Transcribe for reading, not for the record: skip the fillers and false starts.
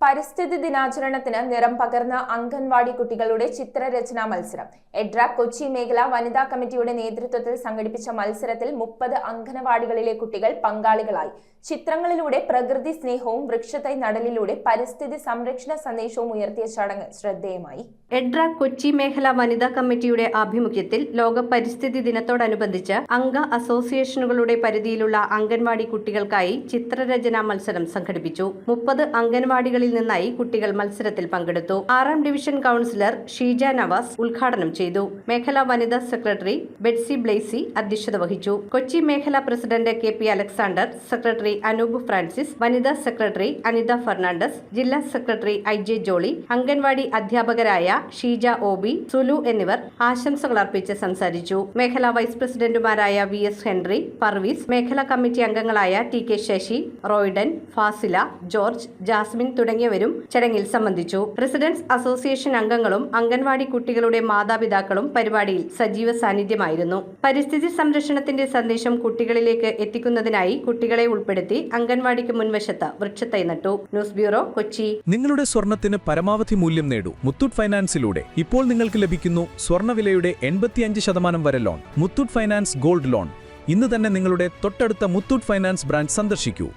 പരിസ്ഥിതി ദിനാചരണത്തിന് നിറം പകർന്ന അംഗൻവാടി കുട്ടികളുടെ ചിത്രരചനാ മത്സരം. എഡ്രാക് കൊച്ചി മേഖല വനിതാ കമ്മിറ്റിയുടെ നേതൃത്വത്തിൽ സംഘടിപ്പിച്ച മത്സരത്തിൽ 30 അംഗനവാടികളിലെ കുട്ടികൾ പങ്കാളികളായി. ചിത്രങ്ങളിലൂടെ പ്രകൃതി സ്നേഹവും വൃക്ഷത്തൈ നടലിലൂടെ പരിസ്ഥിതി സംരക്ഷണ സന്ദേശവും ഉയർത്തിയ ചടങ്ങ് ശ്രദ്ധേയമായി. എഡ്രാക് കൊച്ചി മേഖല വനിതാ കമ്മിറ്റിയുടെ ആഭിമുഖ്യത്തിൽ ലോക പരിസ്ഥിതി ദിനത്തോടനുബന്ധിച്ച് അംഗ അസോസിയേഷനുകളുടെ പരിധിയിലുള്ള അംഗൻവാടി കുട്ടികൾക്കായി ചിത്രരചനാ മത്സരം സംഘടിപ്പിച്ചു. 30 അംഗൻവാടികളിൽ നിന്നായി കുട്ടികൾ മത്സരത്തിൽ പങ്കെടുത്തു. 6ാം ഡിവിഷൻ കൗൺസിലർ ഷീജ നവാസ് ഉദ്ഘാടനം ചെയ്തു. മേഖലാ വനിതാ സെക്രട്ടറി ബെറ്റ്സി ബ്ലേസി അധ്യക്ഷത വഹിച്ചു. കൊച്ചി മേഖലാ president KP Alexander, secretary Anoop Francis, വനിതാ സെക്രട്ടറി അനിത ഫെർണാണ്ടസ്, ജില്ലാ സെക്രട്ടറി IJ ജോളി, അംഗൻവാടി അധ്യാപകരായ ഷീജ OB, സുലു എന്നിവർ ആശംസകൾ അർപ്പിച്ച് സംസാരിച്ചു. മേഖലാ വൈസ് പ്രസിഡന്റുമാരായ VS ഹെൻറി, പർവീസ്, മേഖലാ കമ്മിറ്റി അംഗങ്ങളായ TK ശശി, റോയ്ഡൻ, ഫാസില, ജോർജ്, ജാസ്മിൻ തുടങ്ങിയവരും ചടങ്ങിൽ സംബന്ധിച്ചു. റെസിഡൻസ് അസോസിയേഷൻ അംഗങ്ങളും അംഗൻവാടി കുട്ടികളുടെ മാതാപിതാക്കളും പരിപാടിയിൽ സജീവ സാന്നിധ്യമായിരുന്നു. പരിസ്ഥിതി സംരക്ഷണത്തിന്റെ സന്ദേശം കുട്ടികളിലേക്ക് എത്തിക്കുന്നതിനായി കുട്ടികളെ ഉൾപ്പെടുത്തി അംഗൻവാടിക്ക് മുൻവശത്ത് വൃക്ഷത്തൈ നട്ടു. News bureau, Kochi. നിങ്ങളുടെ സ്വർണത്തിന് പരമാവധി മൂല്യം നേടൂ മുത്തൂറ്റ് ഫൈനാൻസിലൂടെ. ഇപ്പോൾ നിങ്ങൾക്ക് ലഭിക്കുന്നു സ്വർണ്ണവിലയുടെ 85% വരെ loan. Muthoot finance gold loan. ഇന്ന് തന്നെ നിങ്ങളുടെ തൊട്ടടുത്ത മുത്തൂറ്റ് ഫൈനാൻസ് ബ്രാഞ്ച് സന്ദർശിക്കൂ.